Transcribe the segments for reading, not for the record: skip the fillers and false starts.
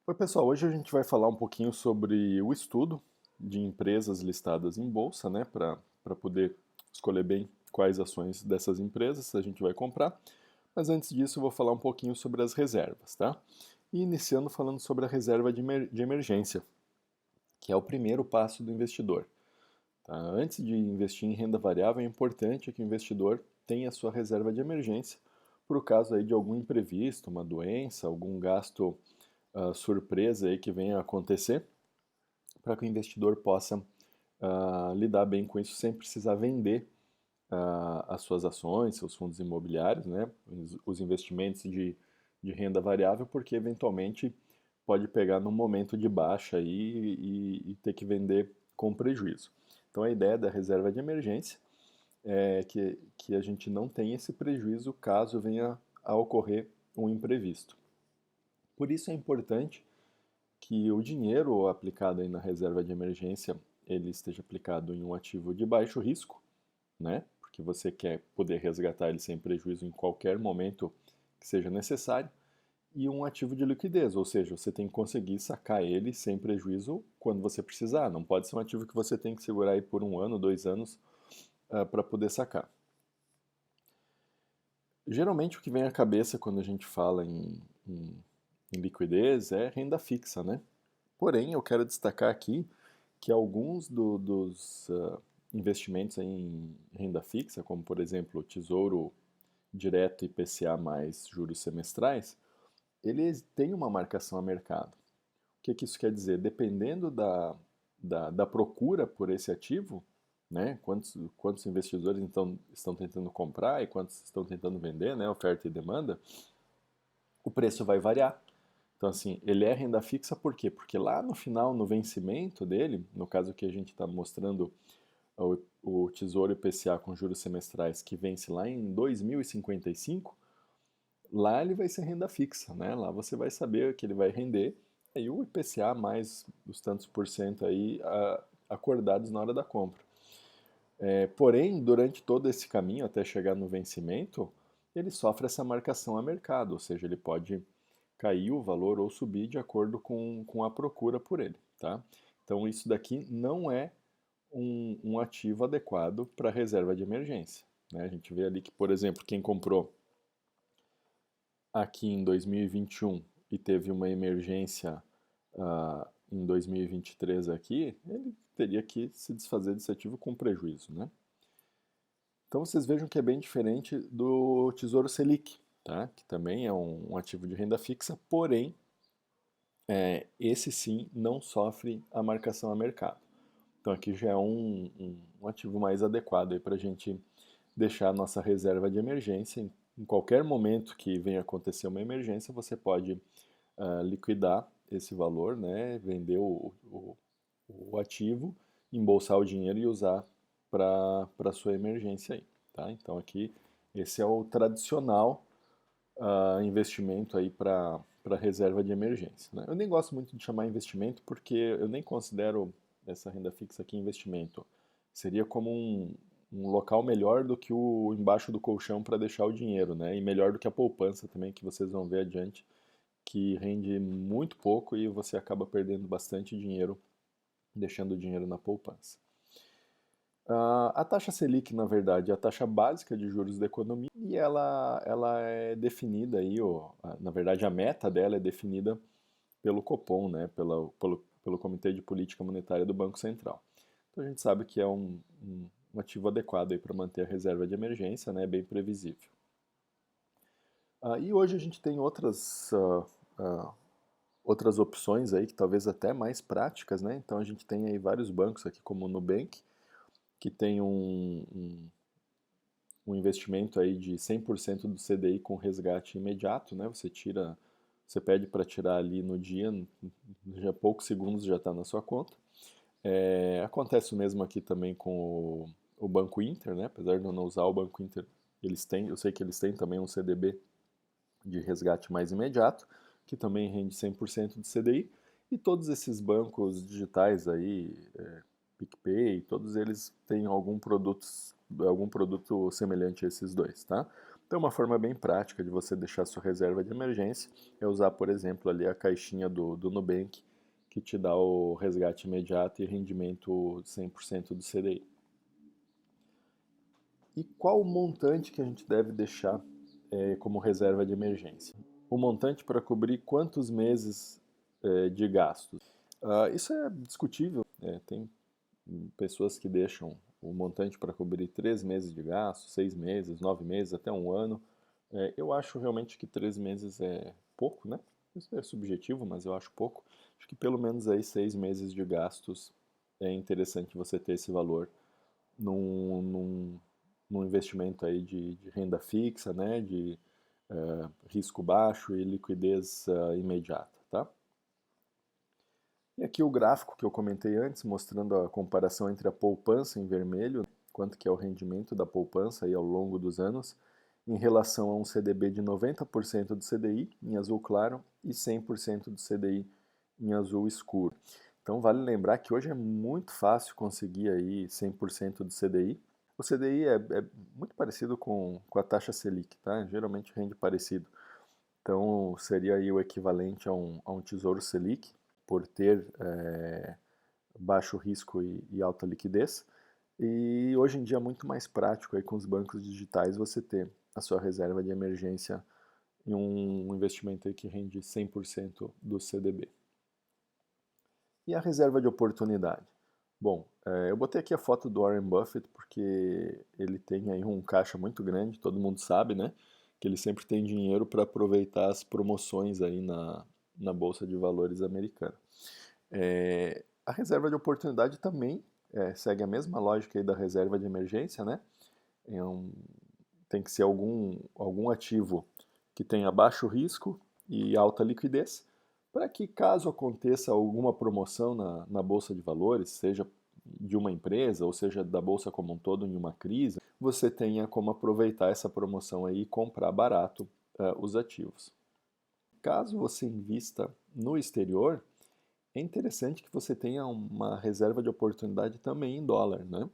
Oi, pessoal. Hoje a gente vai falar um pouquinho sobre o estudo de empresas listadas em bolsa, né, para poder escolher bem quais ações dessas empresas a gente vai comprar. Mas antes disso, eu vou falar um pouquinho sobre as reservas, tá? E iniciando falando sobre a reserva de emergência, que é o primeiro passo do investidor, tá? Antes de investir em renda variável, é importante que o investidor tenha a sua reserva de emergência para o caso aí de algum imprevisto, uma doença, algum gasto surpresa aí que venha a acontecer, para que o investidor possa lidar bem com isso sem precisar vender as suas ações, seus fundos imobiliários, né, os investimentos de renda variável, porque eventualmente pode pegar num momento de baixa aí e ter que vender com prejuízo. Então a ideia da reserva de emergência é que a gente não tenha esse prejuízo caso venha a ocorrer um imprevisto. Por isso é importante que o dinheiro aplicado aí na reserva de emergência ele esteja aplicado em um ativo de baixo risco, né? Porque você quer poder resgatar ele sem prejuízo em qualquer momento que seja necessário, e um ativo de liquidez, ou seja, você tem que conseguir sacar ele sem prejuízo quando você precisar. Não pode ser um ativo que você tem que segurar aí por um ano, 2 anos para poder sacar. Geralmente o que vem à cabeça quando a gente fala em liquidez é renda fixa, né? Porém, eu quero destacar aqui que alguns dos investimentos em renda fixa, como por exemplo o Tesouro Direto IPCA mais juros semestrais, eles têm uma marcação a mercado. O que isso quer dizer? Dependendo da procura por esse ativo, né, quantos investidores então estão tentando comprar e quantos estão tentando vender, né, oferta e demanda, o preço vai variar. Então, assim, ele é renda fixa por quê? Porque lá no final, no vencimento dele, no caso que a gente está mostrando o Tesouro IPCA com juros semestrais que vence lá em 2055, lá ele vai ser renda fixa, né? Lá você vai saber que ele vai render, aí o IPCA mais os tantos por cento aí acordados na hora da compra. Porém, durante todo esse caminho até chegar no vencimento, ele sofre essa marcação a mercado, ou seja, ele pode cair o valor ou subir de acordo com a procura por ele, tá? Então isso daqui não é um ativo adequado para reserva de emergência, né? A gente vê ali que, por exemplo, quem comprou aqui em 2021 e teve uma emergência em 2023 aqui, ele teria que se desfazer desse ativo com prejuízo, né? Então vocês vejam que é bem diferente do Tesouro Selic, tá? Que também é um ativo de renda fixa, porém esse sim não sofre a marcação a mercado. Então aqui já é um ativo mais adequado para a gente deixar a nossa reserva de emergência. Em qualquer momento que venha acontecer uma emergência, você pode liquidar esse valor, né? Vender o ativo, embolsar o dinheiro e usar para sua emergência aí, tá? Então aqui esse é o tradicional investimento aí para reserva de emergência, né? Eu nem gosto muito de chamar investimento porque eu nem considero essa renda fixa aqui investimento. Seria como um local melhor do que o embaixo do colchão para deixar o dinheiro, né? E melhor do que a poupança também, que vocês vão ver adiante, que rende muito pouco e você acaba perdendo bastante dinheiro deixando o dinheiro na poupança. A taxa Selic, na verdade, é a taxa básica de juros da economia e ela é definida aí, na verdade, a meta dela é definida pelo Copom, né, pelo Comitê de Política Monetária do Banco Central. Então a gente sabe que é um ativo adequado para manter a reserva de emergência, né, bem previsível. E hoje a gente tem outras opções aí que talvez até mais práticas, né? Então a gente tem aí vários bancos aqui como o Nubank, que tem um investimento aí de 100% do CDI com resgate imediato, né? Você pede para tirar ali no dia, já poucos segundos já está na sua conta. Acontece o mesmo aqui também com o Banco Inter, né? Apesar de eu não usar o Banco Inter, eu sei que eles têm também um CDB de resgate mais imediato, que também rende 100% de CDI, e todos esses bancos digitais aí, PicPay, todos eles têm algum produto semelhante a esses dois, tá? Então, uma forma bem prática de você deixar sua reserva de emergência é usar, por exemplo, ali a caixinha do Nubank, que te dá o resgate imediato e rendimento 100% do CDI. E qual o montante que a gente deve deixar como reserva de emergência? O montante para cobrir quantos meses de gastos? Isso é discutível. Tem pessoas que deixam o montante para cobrir 3 meses de gastos, 6 meses, 9 meses, até um ano. Eu acho realmente que 3 meses é pouco, né? Isso é subjetivo, mas eu acho pouco. Acho que pelo menos aí 6 meses de gastos é interessante você ter esse valor num, num, num investimento aí de renda fixa, né? De risco baixo e liquidez imediata, tá? E aqui o gráfico que eu comentei antes, mostrando a comparação entre a poupança em vermelho, quanto que é o rendimento da poupança aí ao longo dos anos, em relação a um CDB de 90% do CDI em azul claro e 100% do CDI em azul escuro. Então vale lembrar que hoje é muito fácil conseguir aí 100% do CDI. O CDI é muito parecido com a taxa Selic, tá? Geralmente rende parecido. Então seria aí o equivalente a um Tesouro Selic, por ter baixo risco e alta liquidez. E hoje em dia é muito mais prático aí com os bancos digitais você ter a sua reserva de emergência em um investimento aí que rende 100% do CDB. E a reserva de oportunidade? Bom, eu botei aqui a foto do Warren Buffett porque ele tem aí um caixa muito grande, todo mundo sabe, né? Que ele sempre tem dinheiro para aproveitar as promoções aí na Bolsa de Valores americana. A reserva de oportunidade também segue a mesma lógica aí da reserva de emergência, né? É tem que ser algum ativo que tenha baixo risco e alta liquidez, para que caso aconteça alguma promoção na Bolsa de Valores, seja de uma empresa ou seja da Bolsa como um todo em uma crise, você tenha como aproveitar essa promoção aí e comprar barato os ativos. Caso você invista no exterior, é interessante que você tenha uma reserva de oportunidade também em dólar, né?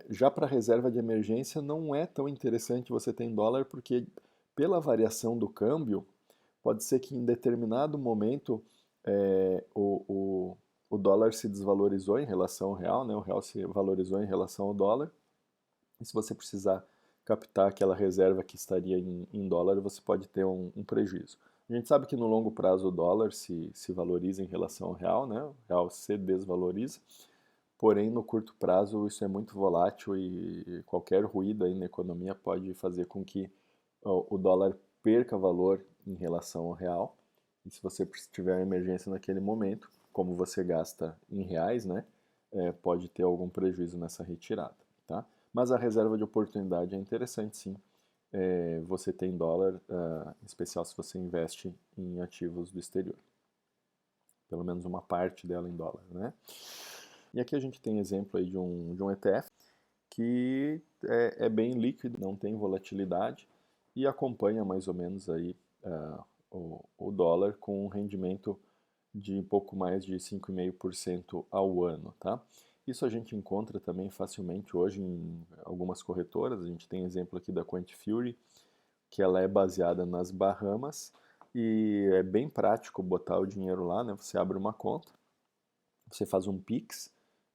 Já para reserva de emergência não é tão interessante você ter em dólar porque pela variação do câmbio pode ser que em determinado momento o dólar se desvalorizou em relação ao real, né? O real se valorizou em relação ao dólar e se você precisar captar aquela reserva que estaria em dólar, você pode ter um prejuízo. A gente sabe que no longo prazo o dólar se valoriza em relação ao real, né? O real se desvaloriza, porém no curto prazo isso é muito volátil e qualquer ruído aí na economia pode fazer com que o dólar perca valor em relação ao real. E se você tiver uma emergência naquele momento, como você gasta em reais, né? Pode ter algum prejuízo nessa retirada, tá? Mas a reserva de oportunidade é interessante, sim. Você tem dólar, em especial se você investe em ativos do exterior. Pelo menos uma parte dela em dólar, né? E aqui a gente tem exemplo aí de um ETF que é bem líquido, não tem volatilidade e acompanha mais ou menos aí o dólar com um rendimento de um pouco mais de 5,5% ao ano, tá? Isso a gente encontra também facilmente hoje em algumas corretoras. A gente tem exemplo aqui da Quantifury, que ela é baseada nas Bahamas e é bem prático botar o dinheiro lá, né? Você abre uma conta, você faz um Pix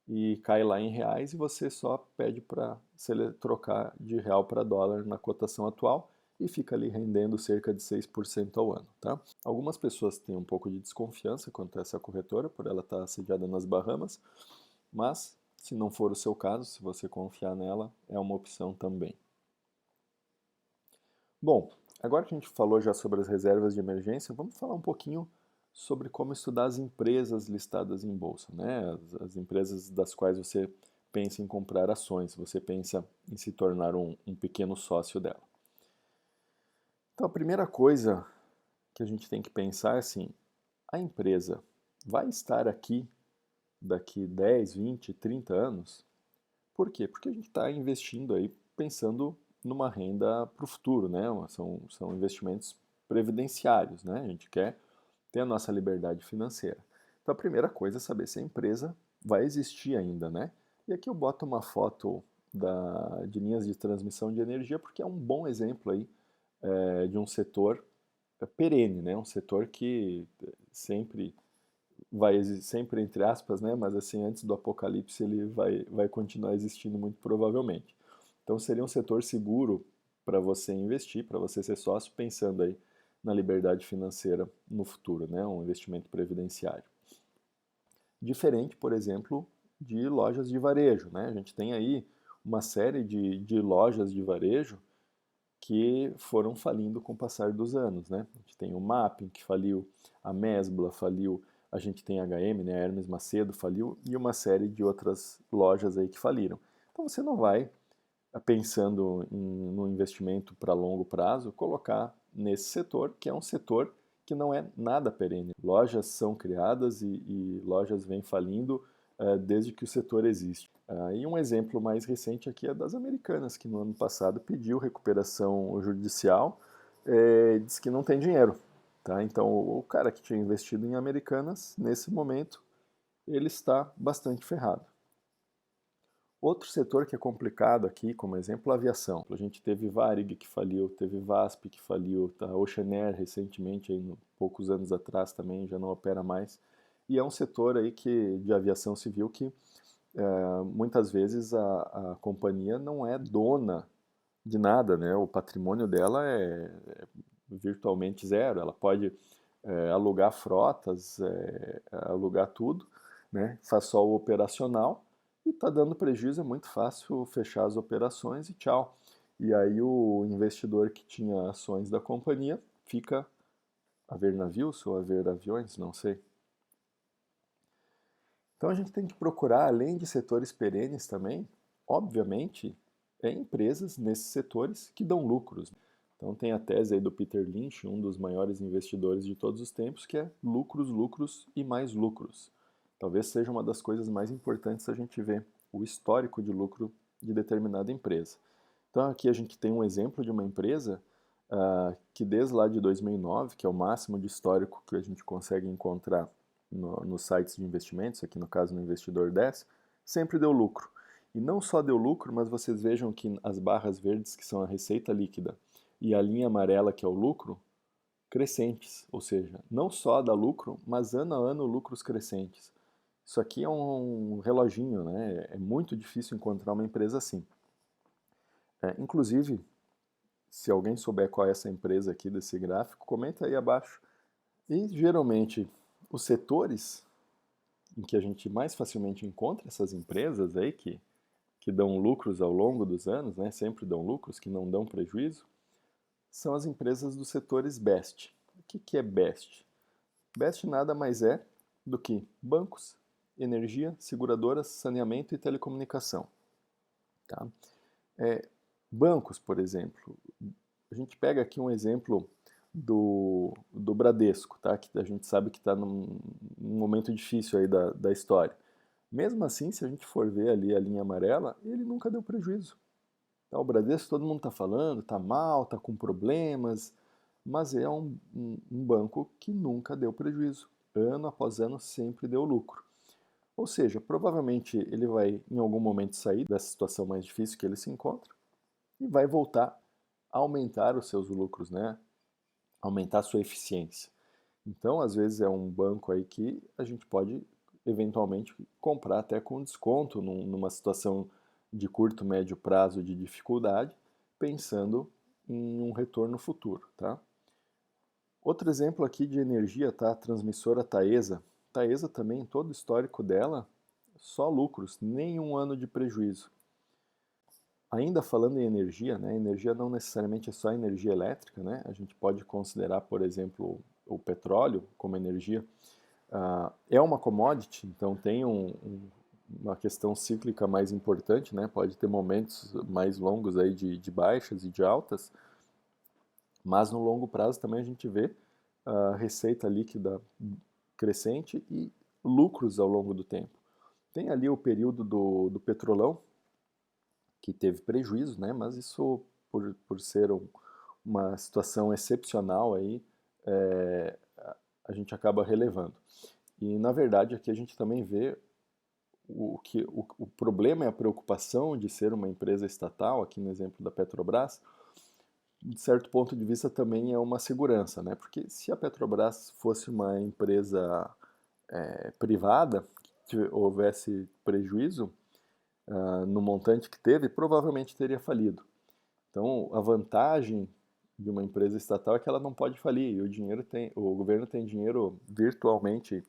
e cai lá em reais e você só pede para trocar de real para dólar na cotação atual e fica ali rendendo cerca de 6% ao ano, tá? Algumas pessoas têm um pouco de desconfiança quanto a essa corretora, por ela estar sediada nas Bahamas, mas se não for o seu caso, se você confiar nela, é uma opção também. Bom, agora que a gente falou já sobre as reservas de emergência, vamos falar um pouquinho sobre como estudar as empresas listadas em bolsa, né? As empresas das quais você pensa em comprar ações, você pensa em se tornar um pequeno sócio dela. Então, a primeira coisa que a gente tem que pensar é assim, a empresa vai estar aqui daqui 10, 20, 30 anos? Por quê? Porque a gente está investindo aí pensando numa renda para o futuro, né? São investimentos previdenciários, né? A gente quer ter a nossa liberdade financeira. Então a primeira coisa é saber se a empresa vai existir ainda, né? E aqui eu boto uma foto de linhas de transmissão de energia, porque é um bom exemplo aí de um setor perene, né? Um setor que sempre sempre entre aspas, né? Mas assim, antes do apocalipse ele vai continuar existindo muito provavelmente. Então seria um setor seguro para você investir, para você ser sócio, pensando aí na liberdade financeira no futuro, né? Um investimento previdenciário. Diferente, por exemplo, de lojas de varejo, né? A gente tem aí uma série de lojas de varejo que foram falindo com o passar dos anos, né? A gente tem o Mapping que faliu, a Mesbla faliu, a gente tem a H&M, né? A Hermes Macedo faliu e uma série de outras lojas aí que faliram. Então você não vai, pensando no investimento para longo prazo, colocar nesse setor, que é um setor que não é nada perene. Lojas são criadas e lojas vêm falindo desde que o setor existe. E um exemplo mais recente aqui é das Americanas, que no ano passado pediu recuperação judicial, diz que não tem dinheiro. Tá? Então o cara que tinha investido em Americanas, nesse momento, ele está bastante ferrado. Outro setor que é complicado aqui, como exemplo, a aviação. A gente teve Varig que faliu, teve VASP que faliu, tá? Ocean Air recentemente, aí, poucos anos atrás também, já não opera mais. E é um setor aí de aviação civil que muitas vezes a companhia não é dona de nada, né? O patrimônio dela é virtualmente zero. Ela pode alugar frotas, alugar tudo, né? Faz só o operacional e está dando prejuízo, é muito fácil fechar as operações e tchau. E aí o investidor que tinha ações da companhia fica a ver navios ou a ver aviões, não sei. Então a gente tem que procurar, além de setores perenes também, obviamente, empresas nesses setores que dão lucros. Então tem a tese aí do Peter Lynch, um dos maiores investidores de todos os tempos, que é lucros, lucros e mais lucros. Talvez seja uma das coisas mais importantes a gente ver o histórico de lucro de determinada empresa. Então aqui a gente tem um exemplo de uma empresa que desde lá de 2009, que é o máximo de histórico que a gente consegue encontrar nos sites de investimentos, aqui no caso no Investidor 10, sempre deu lucro. E não só deu lucro, mas vocês vejam que as barras verdes, que são a receita líquida, e a linha amarela, que é o lucro, crescentes. Ou seja, não só dá lucro, mas ano a ano lucros crescentes. Isso aqui é um reloginho, né? É muito difícil encontrar uma empresa assim. Inclusive, se alguém souber qual é essa empresa aqui desse gráfico, comenta aí abaixo. E geralmente os setores em que a gente mais facilmente encontra essas empresas aí que dão lucros ao longo dos anos, né, sempre dão lucros, que não dão prejuízo, são as empresas dos setores BEST. O que é BEST? BEST nada mais é do que bancos, energia, seguradoras, saneamento e telecomunicação. Tá? Bancos, por exemplo, a gente pega aqui um exemplo do Bradesco, tá? Que a gente sabe que está num momento difícil aí da história. Mesmo assim, se a gente for ver ali a linha amarela, ele nunca deu prejuízo. Tá? O Bradesco todo mundo está falando, está mal, está com problemas, mas é um banco que nunca deu prejuízo. Ano após ano sempre deu lucro. Ou seja, provavelmente ele vai em algum momento sair dessa situação mais difícil que ele se encontra e vai voltar a aumentar os seus lucros, né? Aumentar a sua eficiência. Então, às vezes é um banco aí que a gente pode eventualmente comprar até com desconto numa situação de curto, médio prazo de dificuldade, pensando em um retorno futuro, tá? Outro exemplo aqui de energia, tá? A transmissora Taesa. Taesa também, todo o histórico dela, só lucros, nenhum ano de prejuízo. Ainda falando em energia, né? Energia não necessariamente é só energia elétrica, né? A gente pode considerar, por exemplo, o petróleo como energia. É uma commodity, então tem uma questão cíclica mais importante, né? Pode ter momentos mais longos aí de baixas e de altas, mas no longo prazo também a gente vê a receita líquida crescente e lucros ao longo do tempo. Tem ali o período do petrolão, que teve prejuízo, né? Mas isso, por ser uma situação excepcional aí, a gente acaba relevando. E, na verdade, aqui a gente também vê o problema e a preocupação de ser uma empresa estatal, aqui no exemplo da Petrobras, de certo ponto de vista também é uma segurança, né? Porque se a Petrobras fosse uma empresa privada, que houvesse prejuízo no montante que teve, provavelmente teria falido. Então, a vantagem de uma empresa estatal é que ela não pode falir, e o governo tem dinheiro virtualmente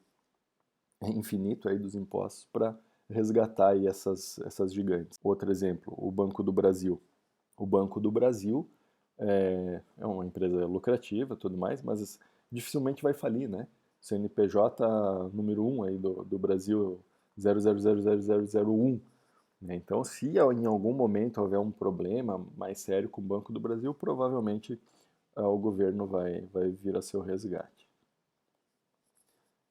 infinito aí dos impostos para resgatar aí essas gigantes. Outro exemplo, o Banco do Brasil. O Banco do Brasil é uma empresa lucrativa e tudo mais, mas dificilmente vai falir, né? CNPJ número um aí do Brasil, 00000001. Né? Então, se em algum momento houver um problema mais sério com o Banco do Brasil, provavelmente o governo vai vir a seu resgate.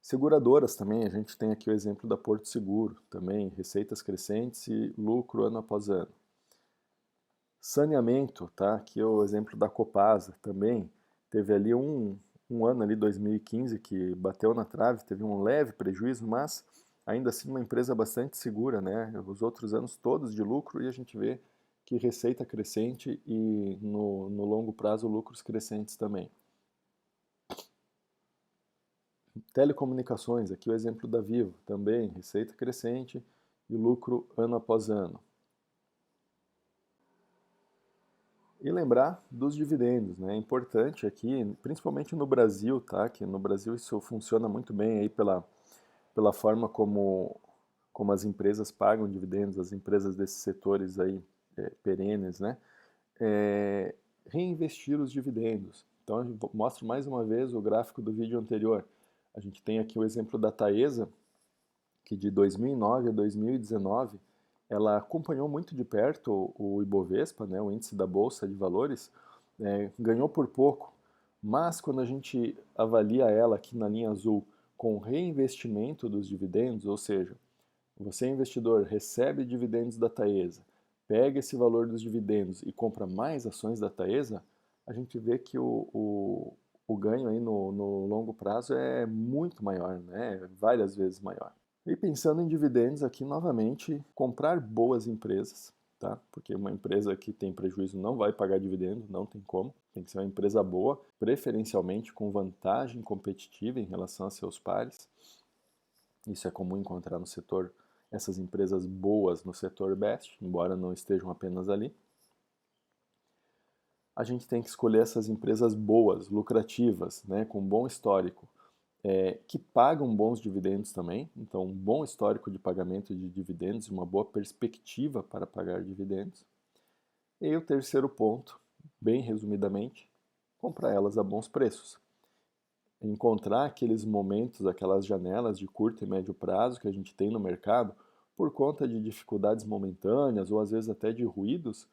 Seguradoras também, a gente tem aqui o exemplo da Porto Seguro, também receitas crescentes e lucro ano após ano. Saneamento, tá? Aqui é o exemplo da Copasa também, teve ali um ano ali, 2015, que bateu na trave, teve um leve prejuízo, mas ainda assim uma empresa bastante segura, né? Os outros anos todos de lucro e a gente vê que receita crescente e no longo prazo lucros crescentes também. Telecomunicações, aqui o exemplo da Vivo, também receita crescente e lucro ano após ano. E lembrar dos dividendos, né? É importante aqui, principalmente no Brasil, tá? Que no Brasil isso funciona muito bem aí pela forma como as empresas pagam dividendos, as empresas desses setores aí perenes, né? Reinvestir os dividendos. Então, eu mostro mais uma vez o gráfico do vídeo anterior. A gente tem aqui o exemplo da Taesa, que de 2009 a 2019 ela acompanhou muito de perto o Ibovespa, né, o índice da Bolsa de Valores, ganhou por pouco, mas quando a gente avalia ela aqui na linha azul com reinvestimento dos dividendos, ou seja, você investidor recebe dividendos da Taesa, pega esse valor dos dividendos e compra mais ações da Taesa, a gente vê que o ganho aí no longo prazo é muito maior, né? Várias vezes maior. E pensando em dividendos aqui novamente, comprar boas empresas, tá? Porque uma empresa que tem prejuízo não vai pagar dividendo, não tem como. Tem que ser uma empresa boa, preferencialmente com vantagem competitiva em relação a seus pares. Isso é comum encontrar no setor, essas empresas boas no setor best, embora não estejam apenas ali. A gente tem que escolher essas empresas boas, lucrativas, né, com bom histórico, que pagam bons dividendos também, então um bom histórico de pagamento de dividendos, uma boa perspectiva para pagar dividendos. E o terceiro ponto, bem resumidamente, comprar elas a bons preços. Encontrar aqueles momentos, aquelas janelas de curto e médio prazo que a gente tem no mercado por conta de dificuldades momentâneas ou às vezes até de ruídos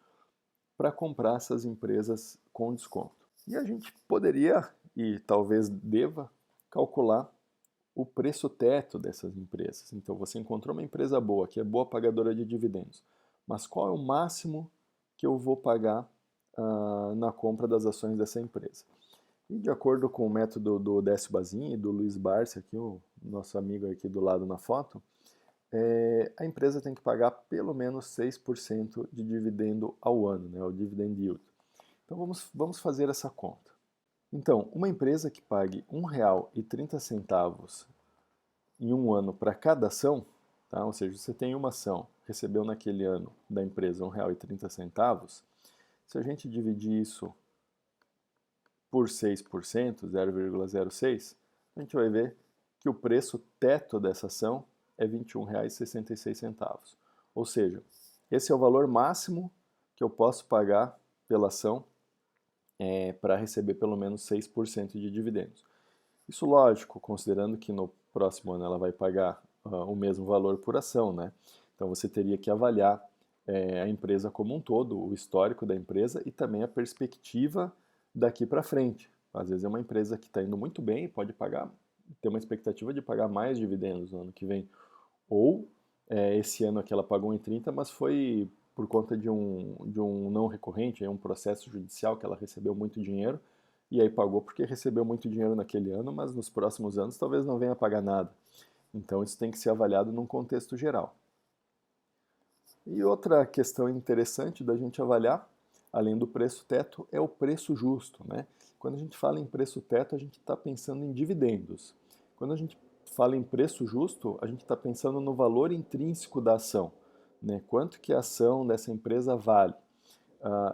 para comprar essas empresas com desconto. E a gente poderia e talvez deva calcular o preço teto dessas empresas. Então você encontrou uma empresa boa, que é boa pagadora de dividendos, mas qual é o máximo que eu vou pagar na compra das ações dessa empresa? E de acordo com o método do Décio Bazin e do Luiz Barsi, aqui, o nosso amigo aqui do lado na foto, a empresa tem que pagar pelo menos 6% de dividendo ao ano, né, o dividend yield. Então vamos fazer essa conta. Então, uma empresa que pague R$ 1,30 em um ano para cada ação, tá? Ou seja, você tem uma ação, recebeu naquele ano da empresa R$ 1,30, se a gente dividir isso por 6%, 0,06, a gente vai ver que o preço teto dessa ação é R$ 21,66. Ou seja, esse é o valor máximo que eu posso pagar pela ação para receber pelo menos 6% de dividendos. Isso lógico, considerando que no próximo ano ela vai pagar o mesmo valor por ação, né? Então você teria que avaliar a empresa como um todo, o histórico da empresa e também a perspectiva daqui para frente. Às vezes é uma empresa que está indo muito bem e pode ter uma expectativa de pagar mais dividendos no ano que vem. Ou esse ano aqui ela pagou 1,30, mas foi por conta de um não recorrente, um processo judicial que ela recebeu muito dinheiro e aí pagou porque recebeu muito dinheiro naquele ano, mas nos próximos anos talvez não venha a pagar nada. Então isso tem que ser avaliado num contexto geral. E outra questão interessante da gente avaliar, além do preço teto, é o preço justo, né? Quando a gente fala em preço teto, a gente está pensando em dividendos. Quando a gente fala em preço justo, a gente está pensando no valor intrínseco da ação, né? Quanto que a ação dessa empresa vale.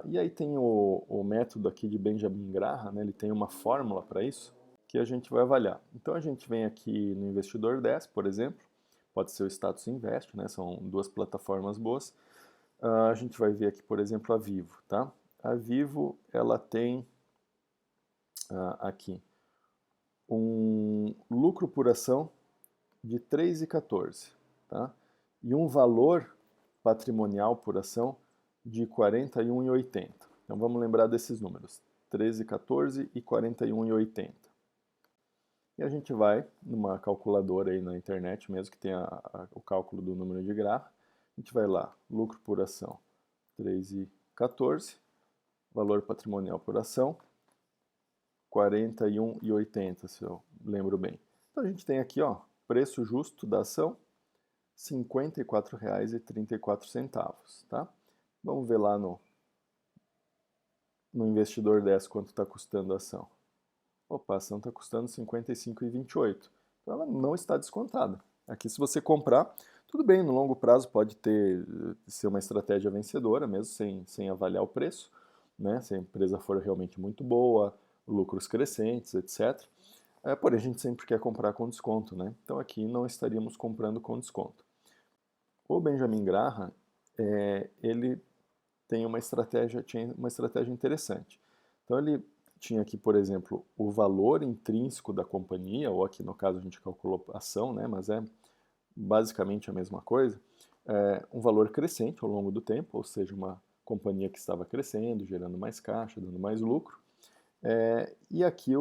E aí tem o método aqui de Benjamin Graham, né? Ele tem uma fórmula para isso, que a gente vai avaliar. Então a gente vem aqui no Investidor 10, por exemplo, pode ser o Status Invest, né? São duas plataformas boas. A gente vai ver aqui, por exemplo, a Vivo, tá? A Vivo, ela tem aqui um lucro por ação de 3,14, tá? E um valor patrimonial por ação de 41,80. Então vamos lembrar desses números, 13,14 e 41,80. E a gente vai numa calculadora aí na internet, mesmo que tenha o cálculo do número de Graham, a gente vai lá, lucro por ação 3,14, valor patrimonial por ação 41,80, se eu lembro bem. Então a gente tem aqui, ó, preço justo da ação, R$ 54,34, tá? Vamos ver lá no Investidor 10 quanto está custando a ação. Opa, a ação está custando R$ 55,28. Então ela não está descontada. Aqui se você comprar, tudo bem, no longo prazo pode ser uma estratégia vencedora, mesmo sem avaliar o preço, né? Se a empresa for realmente muito boa, lucros crescentes, etc. Porém, a gente sempre quer comprar com desconto, né? Então aqui não estaríamos comprando com desconto. O Benjamin Graham, ele tinha uma estratégia interessante. Então ele tinha aqui, por exemplo, o valor intrínseco da companhia, ou aqui no caso a gente calculou a ação, né? Mas é basicamente a mesma coisa, um valor crescente ao longo do tempo, ou seja, uma companhia que estava crescendo, gerando mais caixa, dando mais lucro. E aqui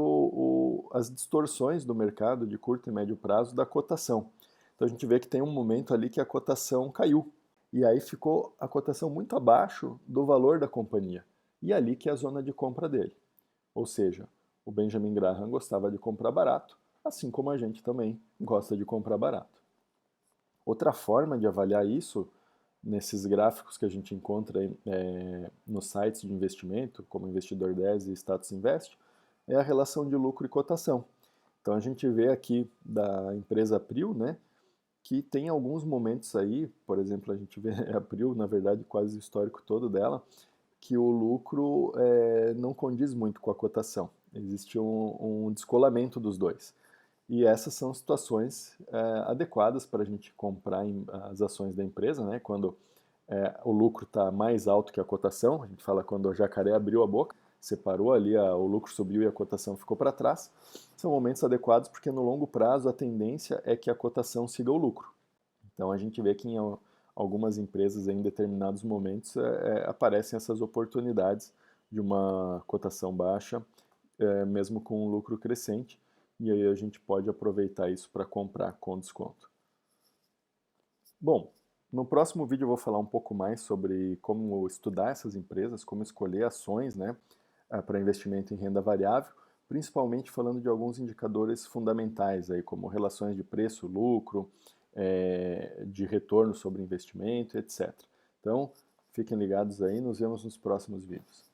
as distorções do mercado de curto e médio prazo da cotação. Então a gente vê que tem um momento ali que a cotação caiu. E aí ficou a cotação muito abaixo do valor da companhia. E ali que é a zona de compra dele. Ou seja, o Benjamin Graham gostava de comprar barato, assim como a gente também gosta de comprar barato. Outra forma de avaliar isso, nesses gráficos que a gente encontra nos sites de investimento, como Investidor 10 e Status Invest, é a relação de lucro e cotação. Então a gente vê aqui da empresa April, né, que tem alguns momentos aí, por exemplo, a gente vê a April, na verdade, quase o histórico todo dela, que o lucro não condiz muito com a cotação. Existe um descolamento dos dois. E essas são situações adequadas para a gente comprar as ações da empresa, né? Quando o lucro está mais alto que a cotação, a gente fala quando o jacaré abriu a boca, separou ali, o lucro subiu e a cotação ficou para trás. São momentos adequados porque no longo prazo a tendência é que a cotação siga o lucro. Então a gente vê que em algumas empresas em determinados momentos aparecem essas oportunidades de uma cotação baixa, mesmo com um lucro crescente, e aí a gente pode aproveitar isso para comprar com desconto. Bom, no próximo vídeo eu vou falar um pouco mais sobre como estudar essas empresas, como escolher ações, né, para investimento em renda variável, principalmente falando de alguns indicadores fundamentais, aí, como relações de preço, lucro, de retorno sobre investimento, etc. Então, fiquem ligados aí, nos vemos nos próximos vídeos.